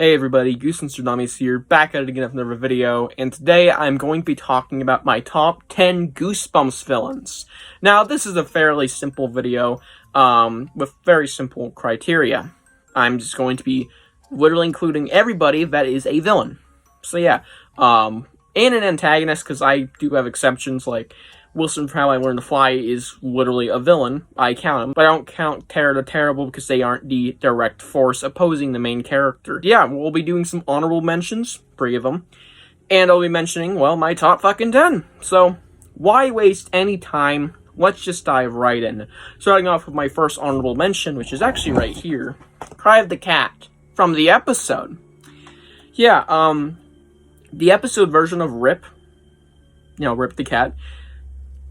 Hey everybody, Goosebumps Villains here, back at it again with another video, and today I'm going to be talking about my top 10 Goosebumps villains. Now, this is a fairly simple video, with very simple criteria. I'm just going to be literally including everybody that is a villain. So yeah, and an antagonist, because I do have exceptions, like Wilson from How I Learned to Fly is literally a villain. I count him, but I don't count Terror the Terrible because they aren't the direct force opposing the main character. Yeah, we'll be doing some honorable mentions, 3 of them, and I'll be mentioning, well, my top fucking 10. So, why waste any time? Let's just dive right in. Starting off with my first honorable mention, which is actually right here. Cry of the Cat, from the episode. Yeah, the episode version of Rip, Rip the Cat,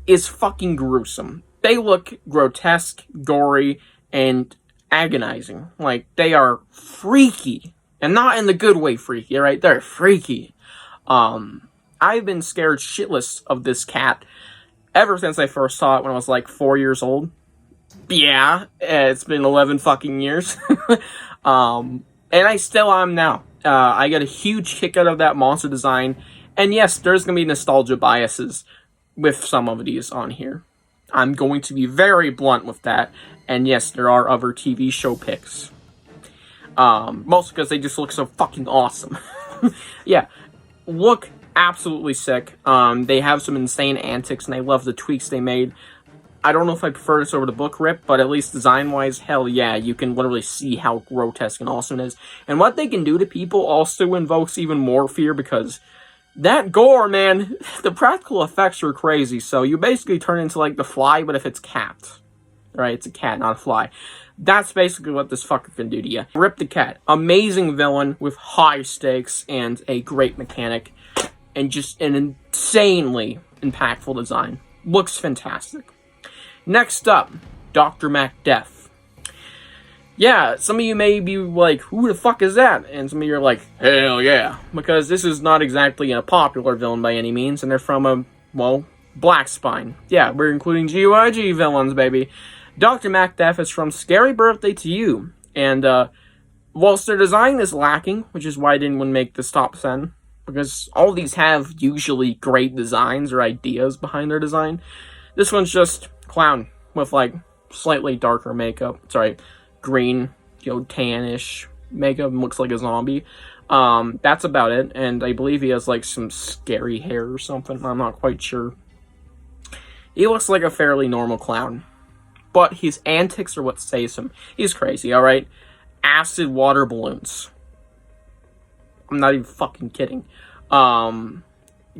is fucking gruesome. They look grotesque, gory, and agonizing. Like, they are freaky. And not in the good way freaky, right? They're freaky. I've been scared shitless of this cat ever since I first saw it when I was like 4 years old. Yeah, it's been 11 fucking years. And I still am now. I got a huge kick out of that monster design. And yes, there's gonna be nostalgia biases with some of these on here. I'm going to be very blunt with that. And yes, there are other TV show picks. Mostly because they just look so fucking awesome. Yeah, look absolutely sick. They have some insane antics, and I love the tweaks they made. I don't know if I prefer this over the book Rip, but at least design-wise, hell yeah, you can literally see how grotesque and awesome it is. And what they can do to people also invokes even more fear, because that gore, man, the practical effects are crazy. So you basically turn into like the Fly, but if it's cat. Right, it's a cat, not a fly. That's basically what this fucker can do to you. Rip the Cat. Amazing villain with high stakes and a great mechanic. And just an insanely impactful design. Looks fantastic. Next up, Dr. Macduff. Yeah, some of you may be like, who the fuck is that? And some of you are like, hell yeah. Because this is not exactly a popular villain by any means, and they're from a, well, Black Spine. Yeah, we're including GYG villains, baby. Dr. Macduff is from Scary Birthday to You. And, whilst their design is lacking, which is why I didn't want to make this top 10, because all these have usually great designs or ideas behind their design, this one's just clown with, like, slightly darker makeup. Sorry, green, tannish makeup, and looks like a zombie. That's about it, and I believe he has, like, some scary hair or something. I'm not quite sure. He looks like a fairly normal clown, but his antics are what saves him. He's crazy, alright? Acid water balloons. I'm not even fucking kidding.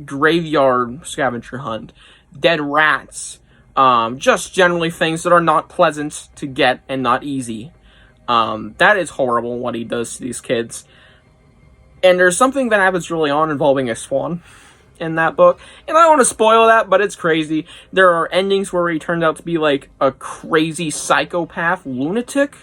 Graveyard scavenger hunt. Dead rats. Just generally things that are not pleasant to get and not easy. That is horrible what he does to these kids. And there's something that happens early on involving a swan in that book. And I don't want to spoil that, but it's crazy. There are endings where he turns out to be like a crazy psychopath lunatic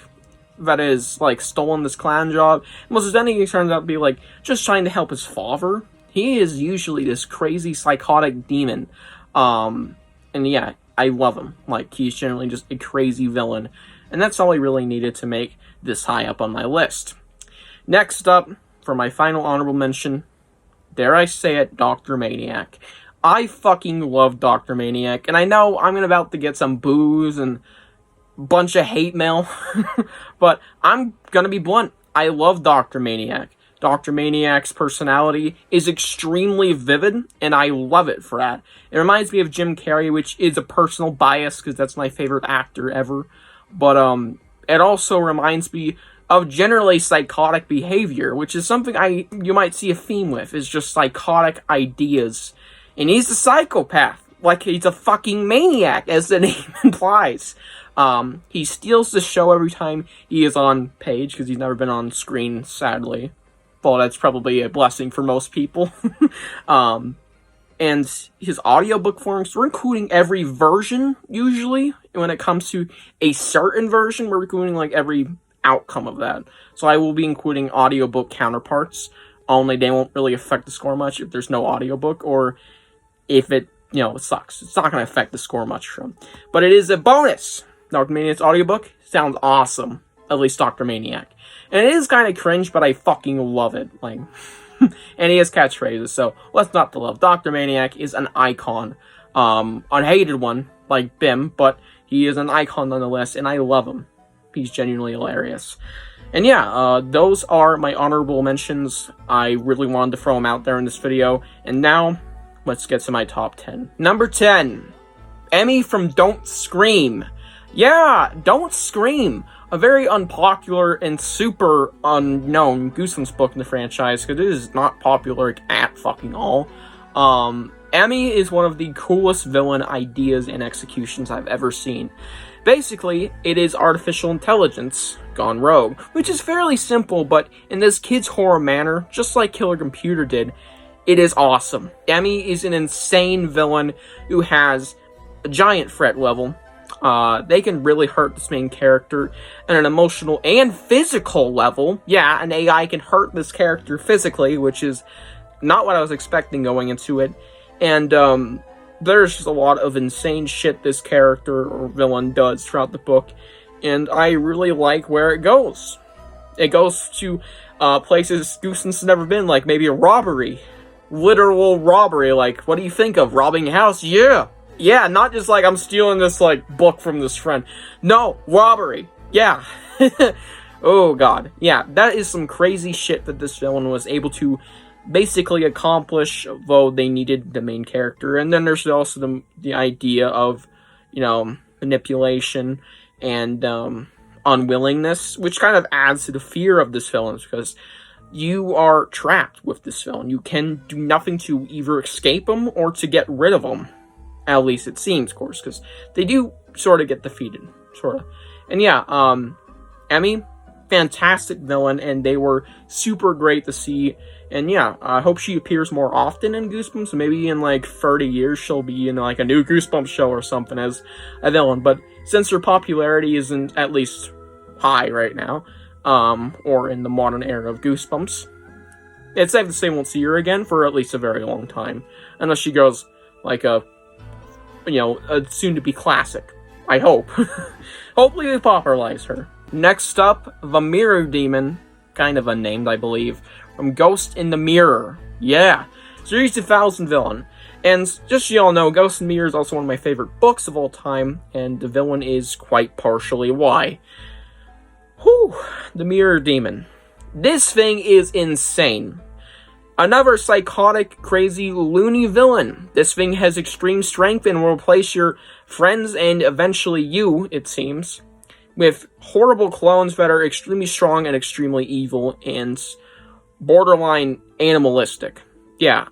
that is like stolen this clown job. Most of his endings turns out to be like just trying to help his father. He is usually this crazy psychotic demon. And yeah, I love him. Like, he's generally just a crazy villain. And that's all I really needed to make this high up on my list. Next up, for my final honorable mention, dare I say it, Dr. Maniac. I fucking love Dr. Maniac. And I know I'm about to get some boos and a bunch of hate mail. But I'm gonna be blunt. I love Dr. Maniac. Dr. Maniac's personality is extremely vivid, and I love it for that. It reminds me of Jim Carrey, which is a personal bias, because that's my favorite actor ever. But, it also reminds me of generally psychotic behavior, which is something you might see a theme with, is just psychotic ideas. And he's a psychopath. Like, he's a fucking maniac, as the name implies. He steals the show every time he is on page, because he's never been on screen, sadly. Well, that's probably a blessing for most people. And his audiobook forms, we're including every version, usually. When it comes to a certain version, we're including, like, every outcome of that. So I will be including audiobook counterparts, only they won't really affect the score much if there's no audiobook, or if it, it sucks. It's not going to affect the score much from. But it is a bonus. Dr. Maniac's audiobook sounds awesome. At least Dr. Maniac. And it is kind of cringe, but I fucking love it. Like, and he has catchphrases, so what's not to love? Dr. Maniac is an icon. Unhated one, like Bim, but he is an icon nonetheless, and I love him. He's genuinely hilarious. And yeah, those are my honorable mentions. I really wanted to throw them out there in this video. And now, let's get to my top 10. Number 10, Emmy from Don't Scream. Yeah, Don't Scream. A very unpopular and super unknown Goosebumps book in the franchise, because it is not popular at fucking all. Emmy is one of the coolest villain ideas and executions I've ever seen. Basically, it is artificial intelligence gone rogue, which is fairly simple, but in this kid's horror manner, just like Killer Computer did, it is awesome. Emmy is an insane villain who has a giant threat level. They can really hurt this main character on an emotional and physical level. Yeah, an AI can hurt this character physically, which is not what I was expecting going into it. And, there's just a lot of insane shit this character or villain does throughout the book, and I really like where it goes. It goes to places Goosebumps has never been, like maybe a robbery. Literal robbery, like, what do you think of? Robbing a house? Yeah! Yeah, not just like, I'm stealing this, like, book from this friend. No, robbery! Yeah! Oh god. Yeah, that is some crazy shit that this villain was able to basically accomplish, though they needed the main character. And then there's also the idea of, you know, manipulation and unwillingness, which kind of adds to the fear of this villain, because you are trapped with this villain. You can do nothing to either escape him or to get rid of him. At least it seems, of course, because they do sort of get defeated, sort of. And yeah, Emmy, fantastic villain, and they were super great to see. And yeah, I hope she appears more often in Goosebumps. Maybe in like 30 years she'll be in like a new Goosebumps show or something as a villain. But since her popularity isn't at least high right now, or in the modern era of Goosebumps, it's safe to say we won't see her again for at least a very long time. Unless she goes like a, you know, a soon-to-be classic. I hope. Hopefully they popularize her. Next up, the Mirror Demon, kind of unnamed, I believe, from Ghost in the Mirror. Yeah, Series 2000 villain. And just so y'all know, Ghost in the Mirror is also one of my favorite books of all time, and the villain is quite partially why. Whew, the Mirror Demon. This thing is insane. Another psychotic, crazy, loony villain. This thing has extreme strength and will replace your friends and eventually you, it seems, with horrible clones that are extremely strong and extremely evil and borderline animalistic. Yeah,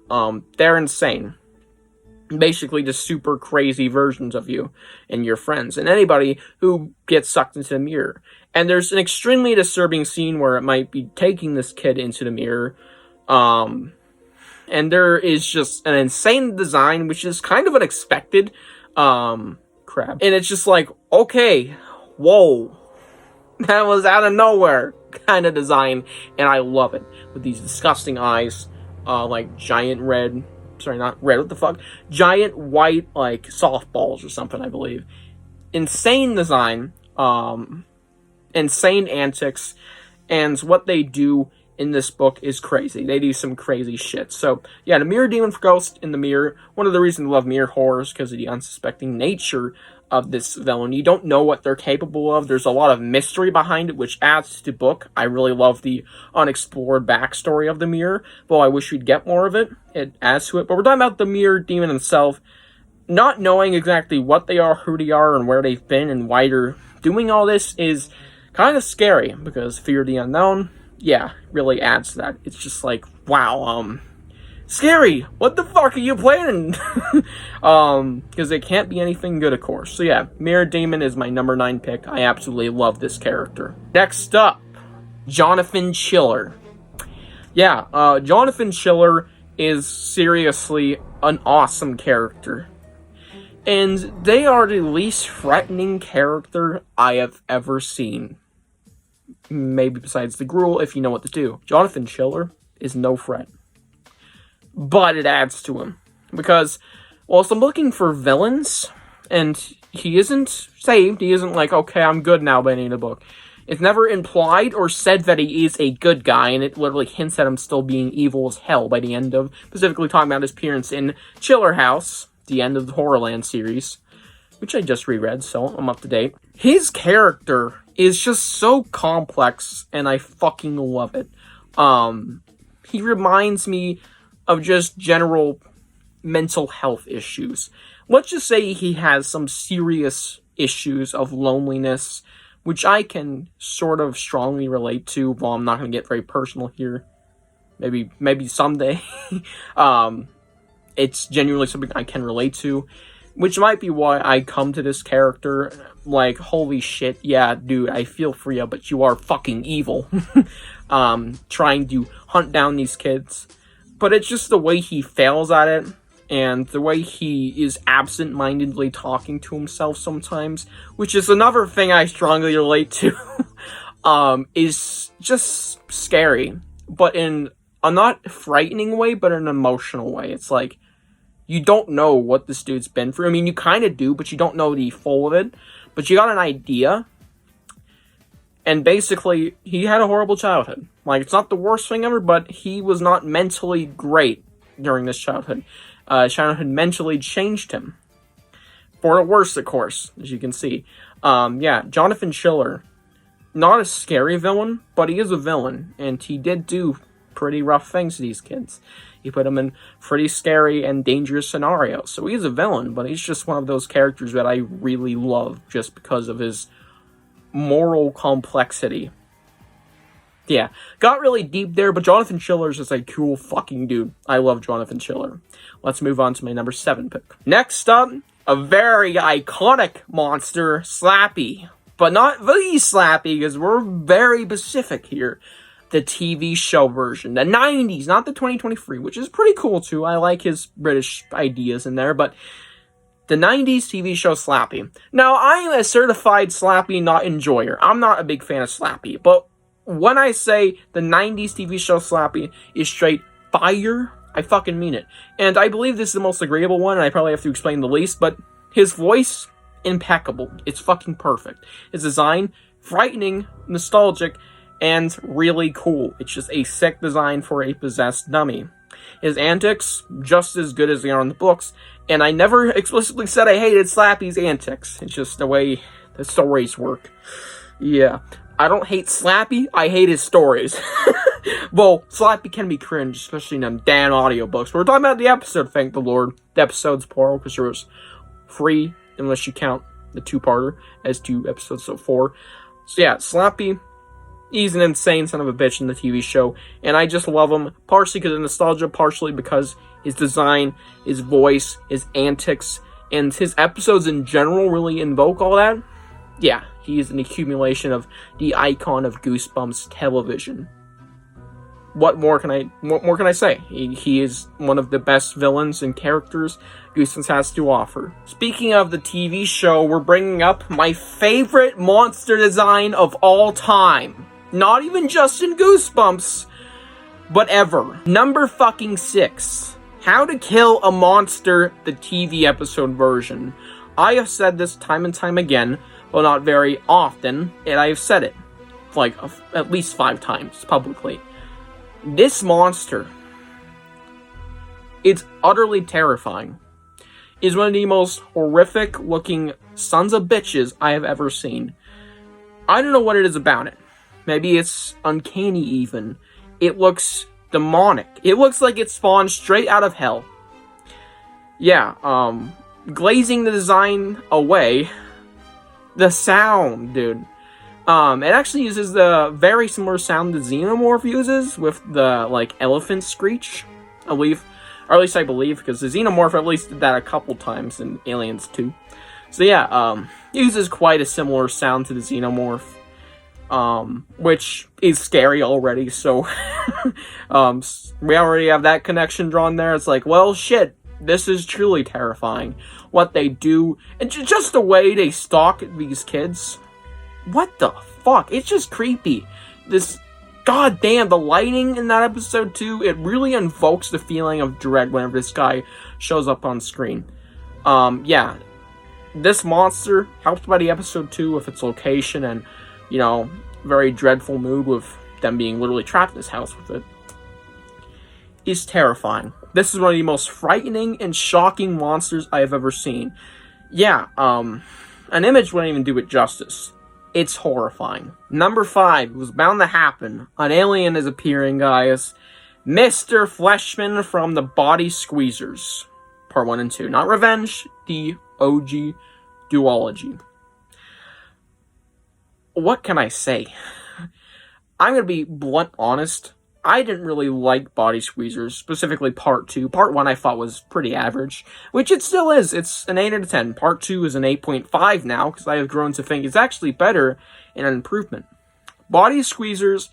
they're insane. Basically just super crazy versions of you and your friends and anybody who gets sucked into the mirror. And there's an extremely disturbing scene where it might be taking this kid into the mirror. And there is just an insane design, which is kind of unexpected. Crap. And it's just like, okay, whoa. That was out of nowhere kind of design, and I love it. With these disgusting eyes, like giant red, sorry, not red, what the fuck? Giant white, like, softballs or something, I believe. Insane design, insane antics, and what they do in this book is crazy. They do some crazy shit. So, yeah, the Mirror Demon for Ghost in the Mirror. One of the reasons I love mirror horrors because of the unsuspecting nature of this villain. You don't know what they're capable of. There's a lot of mystery behind it, which adds to the book. I really love the unexplored backstory of the mirror, though I wish we'd get more of it. It adds to it. But we're talking about the Mirror Demon himself. Not knowing exactly what they are, who they are, and where they've been, and why they're doing all this is kind of scary, because fear of the unknown, yeah, really adds to that. It's just like, wow, scary! What the fuck are you planning? Because it can't be anything good, of course. So yeah, Mirror Demon is my number 9 pick. I absolutely love this character. Next up, Jonathan Schiller. Yeah, Jonathan Schiller is seriously an awesome character. And they are the least threatening character I have ever seen. Maybe besides the Gruel, if you know what to do. Jonathan Schiller is no threat. But it adds to him. Because, whilst I'm looking for villains, and he isn't saved, he isn't like, okay, I'm good now by the end of the book. It's never implied or said that he is a good guy, and it literally hints at him still being evil as hell by the end of, specifically talking about his appearance in Schiller House, the end of the Horrorland series, which I just reread, so I'm up to date. His character is just so complex, and I fucking love it. He reminds me of just general mental health issues. Let's just say he has some serious issues of loneliness, which I can sort of strongly relate to, while I'm not going to get very personal here. Maybe someday. It's genuinely something I can relate to, which might be why I come to this character like, holy shit, yeah, dude, I feel for you, but you are fucking evil. Trying to hunt down these kids. But it's just the way he fails at it, and the way he is absent-mindedly talking to himself sometimes, which is another thing I strongly relate to, is just scary. But in a not frightening way, but an emotional way. It's like, you don't know what this dude's been through. I mean, you kind of do, but you don't know the full of it. But you got an idea. And basically, he had a horrible childhood. Like, it's not the worst thing ever, but he was not mentally great during this childhood. Childhood mentally changed him. For the worse, of course, as you can see. Yeah, Jonathan Schiller. Not a scary villain, but he is a villain. And he did do pretty rough things to these kids. He put them in pretty scary and dangerous scenarios. So he's a villain, but he's just one of those characters that I really love just because of his moral complexity. Yeah, got really deep there, but Jonathan Schiller's just a cool fucking dude. I love Jonathan Schiller. Let's move on to my number 7 pick. Next up, a very iconic monster, Slappy. But not the Slappy, because we're very specific here. The TV show version. The 90s, not the 2023, which is pretty cool too. I like his British ideas in there, but the 90s TV show Slappy. Now, I am a certified Slappy not enjoyer. I'm not a big fan of Slappy, but when I say the 90s TV show Slappy is straight fire, I fucking mean it. And I believe this is the most agreeable one, and I probably have to explain the least, but his voice, impeccable. It's fucking perfect. His design, frightening, nostalgic, and really cool. It's just a sick design for a possessed dummy. His antics, just as good as they are in the books, and I never explicitly said I hated Slappy's antics. It's just the way the stories work. Yeah. I don't hate Slappy, I hate his stories. Well, Slappy can be cringe, especially in them damn audiobooks. We're talking about the episode, thank the Lord. The episode's plural, because there was 3, unless you count the 2-parter as 2 episodes, so 4. So yeah, Slappy, he's an insane son of a bitch in the TV show, and I just love him, partially because of nostalgia, partially because his design, his voice, his antics, and his episodes in general really invoke all that. Yeah, he is an accumulation of the icon of Goosebumps television. What more can I say? He is one of the best villains and characters Goosebumps has to offer. Speaking of the TV show, we're bringing up my favorite monster design of all time. Not even just in Goosebumps, but ever. Number fucking 6. How to Kill a Monster, the TV episode version. I have said this time and time again, well, not very often, and I have said it like at least 5 times publicly. This monster, it's utterly terrifying. Is one of the most horrific looking sons of bitches I have ever seen. I don't know what it is about it. Maybe it's uncanny even. It looks demonic. It looks like it spawned straight out of hell. Yeah, glazing the design away, the sound, dude. It actually uses the very similar sound the Xenomorph uses with the, like, elephant screech, I believe. Or at least I believe, because the Xenomorph at least did that a couple times in Aliens 2. So yeah, uses quite a similar sound to the Xenomorph. Which is scary already, so we already have that connection drawn there. It's like, well, shit, this is truly terrifying. What they do, and just the way they stalk these kids. What the fuck? It's just creepy. This, goddamn, the lighting in that episode too, it really invokes the feeling of dread whenever this guy shows up on screen. Yeah, this monster, helped by the episode 2 with its location and, you know, very dreadful mood with them being literally trapped in this house with it, is terrifying. This is one of the most frightening and shocking monsters I have ever seen. Yeah, an image wouldn't even do it justice. It's horrifying. Number 5, it was bound to happen. An alien is appearing, guys. Mr. Fleshman from the Body Squeezers. Part 1 and 2. Not Revenge, the OG duology. What can I say? I'm going to be blunt honest. I didn't really like Body Squeezers, specifically Part 2. Part 1 I thought was pretty average, which it still is. It's an 8 out of 10. Part 2 is an 8.5 now, because I have grown to think it's actually better and an improvement. Body Squeezers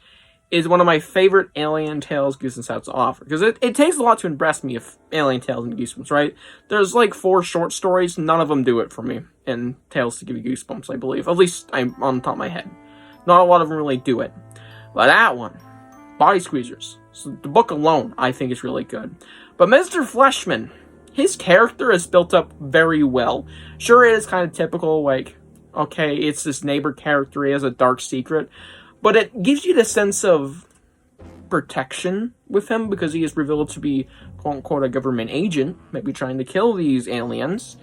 is one of my favorite Alien Tales Goosebumps has to offer, because it takes a lot to impress me of Alien Tales and Goosebumps, right? There's like 4 short stories, none of them do it for me in Tales to Give You Goosebumps, I believe. At least I'm on the top of my head. Not a lot of them really do it. But that one, Body Squeezers. So the book alone, I think, is really good. But Mr. Fleshman, his character is built up very well. Sure, it is kind of typical, like, okay, it's this neighbor character, he has a dark secret. But it gives you the sense of protection with him, because he is revealed to be, quote-unquote, a government agent, maybe trying to kill these aliens.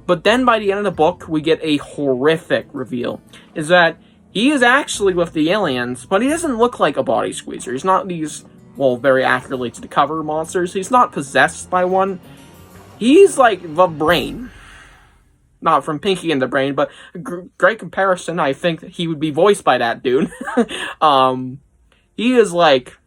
But then by the end of the book, we get a horrific reveal. Is that he is actually with the aliens, but he doesn't look like a body squeezer. He's not these, well, very accurately to the cover monsters. He's not possessed by one. He's like the Brain. Not from Pinky and the Brain, but great comparison. I think that he would be voiced by that dude. He is like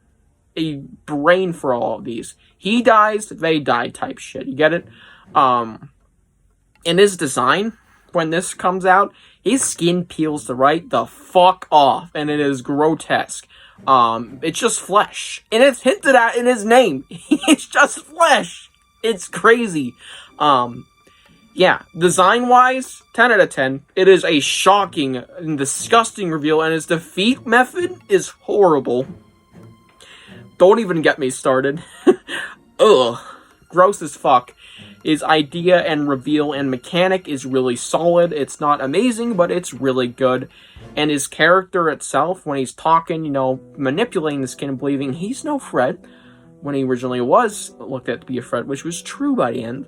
a brain for all of these. He dies, they die type shit. You get it? In his design, when this comes out, his skin peels right the fuck off, and it is grotesque. It's just flesh, and it's hinted at in his name. It's just flesh. It's crazy. Yeah, design-wise, 10 out of 10. It is a shocking and disgusting reveal, and his defeat method is horrible. Don't even get me started. Ugh. Gross as fuck. His idea and reveal and mechanic is really solid. It's not amazing, but it's really good. And his character itself, when he's talking, you know, manipulating the skin and believing he's no Fred, when he originally was looked at to be a Fred, which was true by the end,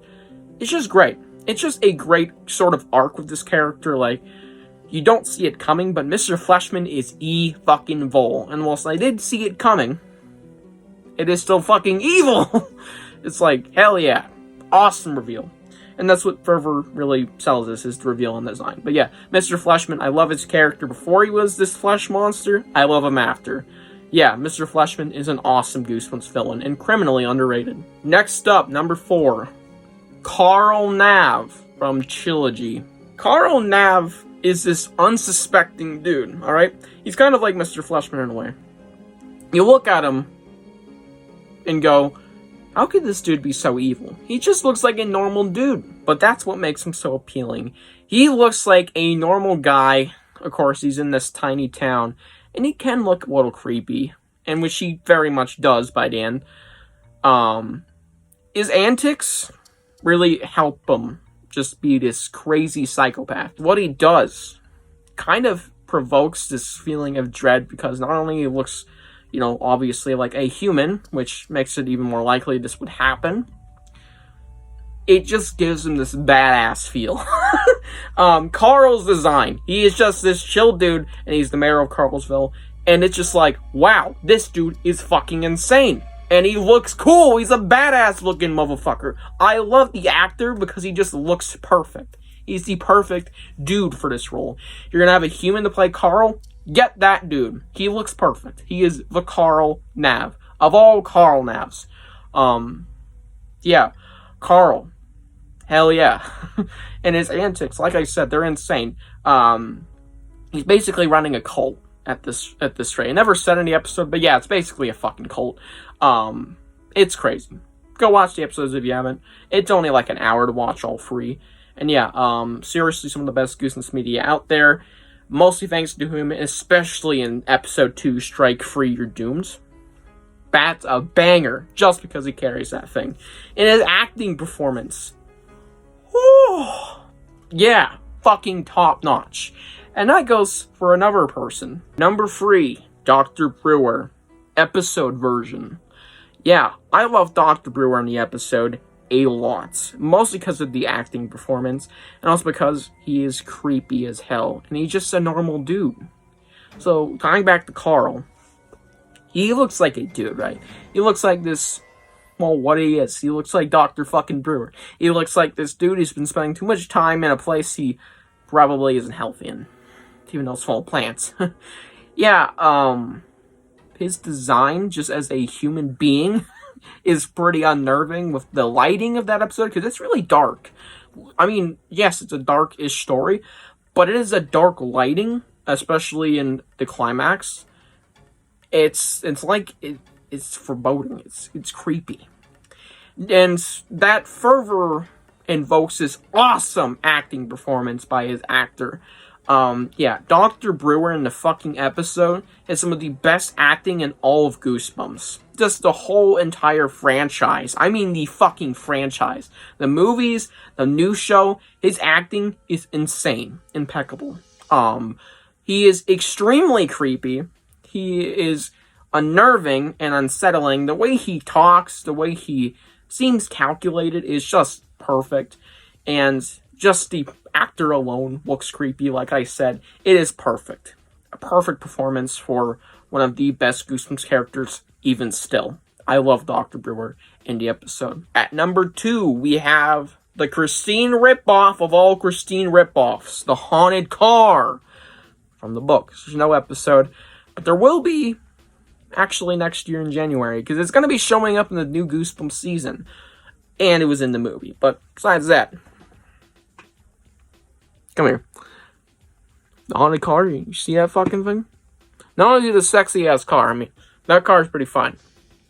it's just great. It's just a great sort of arc with this character. Like, you don't see it coming, but Mr. Fleshman is E-fucking-vol. And whilst I did see it coming, it is still fucking evil. It's like, hell yeah. Awesome reveal. And that's what Fervor really sells us, is the reveal and design. But yeah, Mr. Fleshman, I love his character before he was this flesh monster. I love him after. Yeah, Mr. Fleshman is an awesome Goosebumps villain and criminally underrated. Next up, number 4. Carl Nav from Trilogy. Carl Nav is this unsuspecting dude, alright? He's kind of like Mr. Fleshman in a way. You look at him and go, how could this dude be so evil? He just looks like a normal dude, but that's what makes him so appealing. He looks like a normal guy. Of course, he's in this tiny town, and he can look a little creepy, and which he very much does by the end. His antics really help him just be this crazy psychopath. What he does kind of provokes this feeling of dread, because not only he looks, you know, obviously like a human, which makes it even more likely this would happen, it just gives him this badass feel. Carl's design, he is just this chill dude, and he's the mayor of Carlsville, and it's just like, wow, this dude is fucking insane. And he looks cool. He's a badass looking motherfucker. I love the actor because he just looks perfect. He's the perfect dude for this role. You're gonna have a human to play Carl? Get that dude. He looks perfect. He is the Carl Nav. Of all Carl Navs. Yeah. Carl. Hell yeah. And his antics, like I said, they're insane. He's basically running a cult at this rate. I never said in the episode, but yeah, it's basically a fucking cult. It's crazy. Go watch the episodes if you haven't. It's only like an hour to watch, all free. And yeah, seriously, some of the best Goosebumps media out there. Mostly thanks to him, especially in episode 2, Strike Free, You're Doomed. That's a banger, just because he carries that thing. And his acting performance, whew, yeah, fucking top notch. And that goes for another person. Number 3, Dr. Brewer. Episode version. Yeah, I love Dr. Brewer in the episode a lot. Mostly because of the acting performance, and also because he is creepy as hell, and he's just a normal dude. So, tying back to Carl, he looks like a dude, right? He looks like this, well, what he is. He looks like Dr. fucking Brewer. He looks like this dude who's been spending too much time in a place he probably isn't healthy in. Even though it's full of plants. Yeah, his design, just as a human being, is pretty unnerving with the lighting of that episode, because it's really dark. I mean, yes, it's a dark-ish story, but it is a dark lighting, especially in the climax. It's like, it's foreboding, it's creepy. And that further invokes this awesome acting performance by his actor. Yeah, Dr. Brewer in the fucking episode has some of the best acting in all of Goosebumps. Just the whole entire franchise. I mean the fucking franchise. The movies, the new show, his acting is insane. Impeccable. He is extremely creepy. He is unnerving and unsettling. The way he talks, the way he seems calculated is just perfect. And just the actor alone looks creepy, like I said. It is perfect. A perfect performance for one of the best Goosebumps characters, even still. I love Dr. Brewer in the episode. At number 2, we have the Christine ripoff of all Christine ripoffs, the haunted car from the book. There's no episode, but there will be actually next year in January, because it's going to be showing up in the new Goosebumps season, and it was in the movie. But besides that, come here. The haunted car, you see that fucking thing? Not only the sexy ass car, I mean, that car is pretty fine.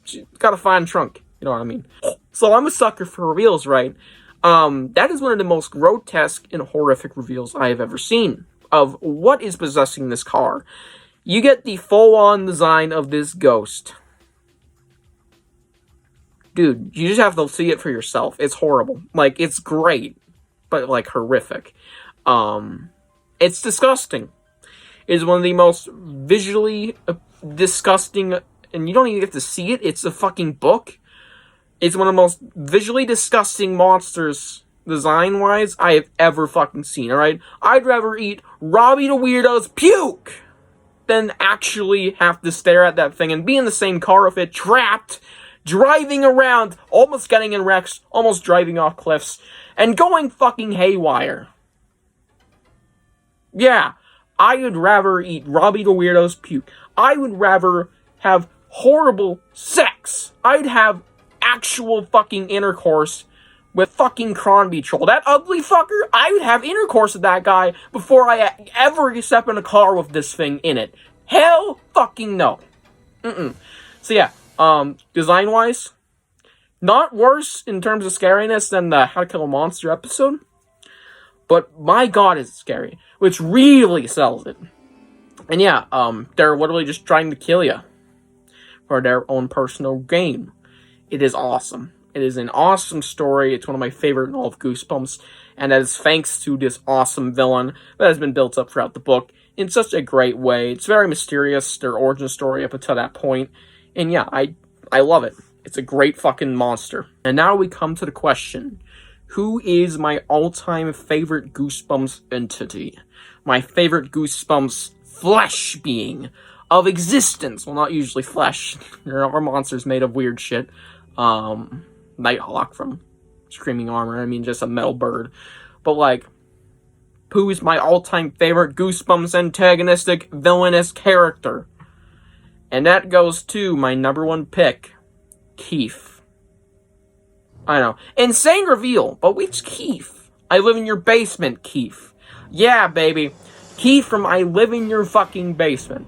She's got a fine trunk, you know what I mean? So I'm a sucker for reveals, right? That is one of the most grotesque and horrific reveals I have ever seen of what is possessing this car. You get the full-on design of this ghost. Dude, you just have to see it for yourself. It's horrible. Like, it's great, but, like, horrific. It's disgusting. It is one of the most visually disgusting, and you don't even have to see it, it's a fucking book. It's one of the most visually disgusting monsters, design-wise, I have ever fucking seen, alright? I'd rather eat Robbie the Weirdo's puke than actually have to stare at that thing and be in the same car with it, trapped, driving around, almost getting in wrecks, almost driving off cliffs, and going fucking haywire. Yeah, I would rather eat Robbie the Weirdo's puke. I would rather have horrible sex. I'd have actual fucking intercourse with fucking Cronby Troll. That ugly fucker, I would have intercourse with that guy before I ever step in a car with this thing in it. Hell fucking no. So yeah, design-wise, not worse in terms of scariness than the How to Kill a Monster episode, but my god is scary, which really sells it. And yeah, they're literally just trying to kill you for their own personal gain. It is awesome. It is an awesome story. It's one of my favorite in all of Goosebumps, and that is thanks to this awesome villain that has been built up throughout the book in such a great way. It's very mysterious, their origin story up until that point, and yeah, I love it. It's a great fucking monster. And now we come to the question, who is my all-time favorite Goosebumps entity? My favorite Goosebumps flesh being of existence. Well, not usually flesh. There are monsters made of weird shit. Nighthawk from Screaming Armor. I mean, just a metal bird. But, like, who is my all-time favorite Goosebumps antagonistic villainous character? And that goes to my number 1 pick, Keef. I know. Insane reveal, but which Keef? I Live in Your Basement, Keef. Yeah, baby. Keef from I Live in Your fucking Basement.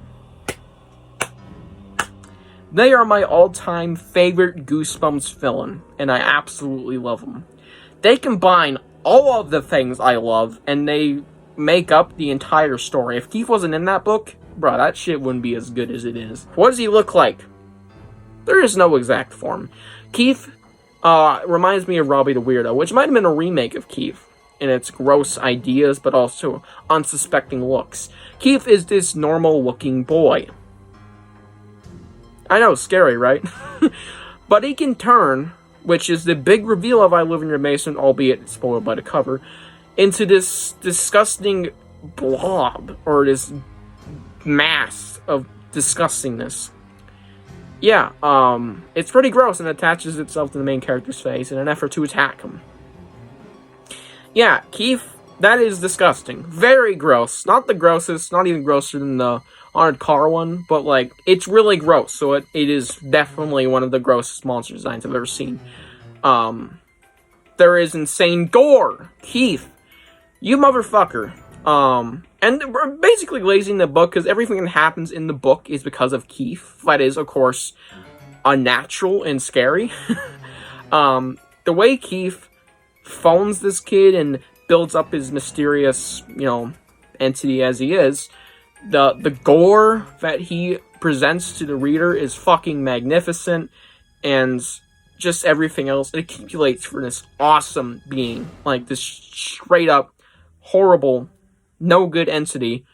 They are my all-time favorite Goosebumps villain, and I absolutely love them. They combine all of the things I love, and they make up the entire story. If Keef wasn't in that book, bro, that shit wouldn't be as good as it is. What does he look like? There is no exact form. Keef reminds me of Robbie the Weirdo, which might have been a remake of Keef in its gross ideas, but also unsuspecting looks. Keef is this normal-looking boy. I know, scary, right? But he can turn, which is the big reveal of I Live in Your Basement, albeit spoiled by the cover, into this disgusting blob, or this mass of disgustingness. Yeah, it's pretty gross and attaches itself to the main character's face in an effort to attack him. Yeah, Keef, that is disgusting. Very gross. Not the grossest, not even grosser than the Haunted Car one, but, like, it's really gross, so it is definitely one of the grossest monster designs I've ever seen. There is insane gore. Keef, you motherfucker. And we're basically glazing the book, because everything that happens in the book is because of Keef. That is, of course, unnatural and scary. The way Keef phones this kid and builds up his mysterious, entity as he is, the gore that he presents to the reader is fucking magnificent, and just everything else, it accumulates for this awesome being, like this straight up horrible, no good entity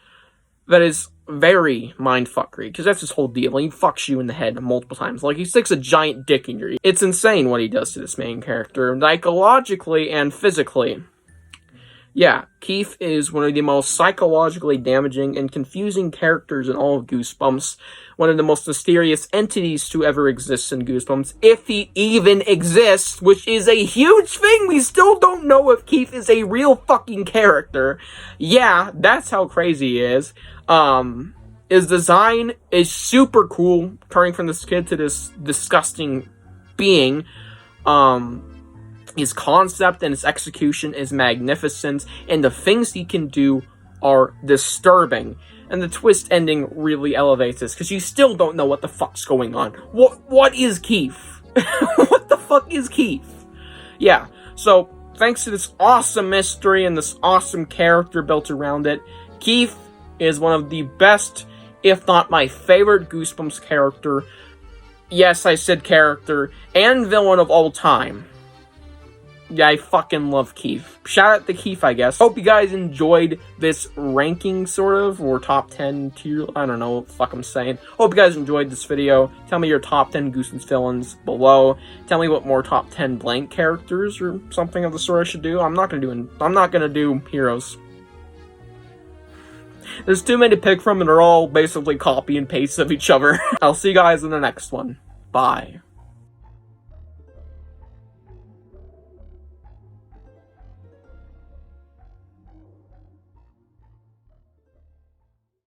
that is very mindfuckery, because that's his whole deal. He fucks you in the head multiple times. Like, he sticks a giant dick in your ear. It's insane what he does to this main character, psychologically and physically. Yeah, Keef is one of the most psychologically damaging and confusing characters in all of Goosebumps. One of the most mysterious entities to ever exist in Goosebumps, if he even exists, which is a huge thing. We still don't know if Keef is a real fucking character. Yeah, that's how crazy he is. His design is super cool, turning from this kid to this disgusting being. His concept and his execution is magnificent, and the things he can do are disturbing. And the twist ending really elevates this, because you still don't know what the fuck's going on. What is Keef? What the fuck is Keef? Yeah, so thanks to this awesome mystery and this awesome character built around it, Keef is one of the best, if not my favorite Goosebumps character. Yes, I said character, and villain of all time. Yeah, I fucking love Keef. Shout out to Keef, I guess. Hope you guys enjoyed this ranking, sort of, or top 10 tier. I don't know what the fuck I'm saying. Hope you guys enjoyed this video. Tell me your top 10 Goosebumps villains below. Tell me what more top 10 blank characters or something of the sort I should do. I'm not gonna do heroes. There's too many to pick from, and they're all basically copy and paste of each other. I'll see you guys in the next one. Bye.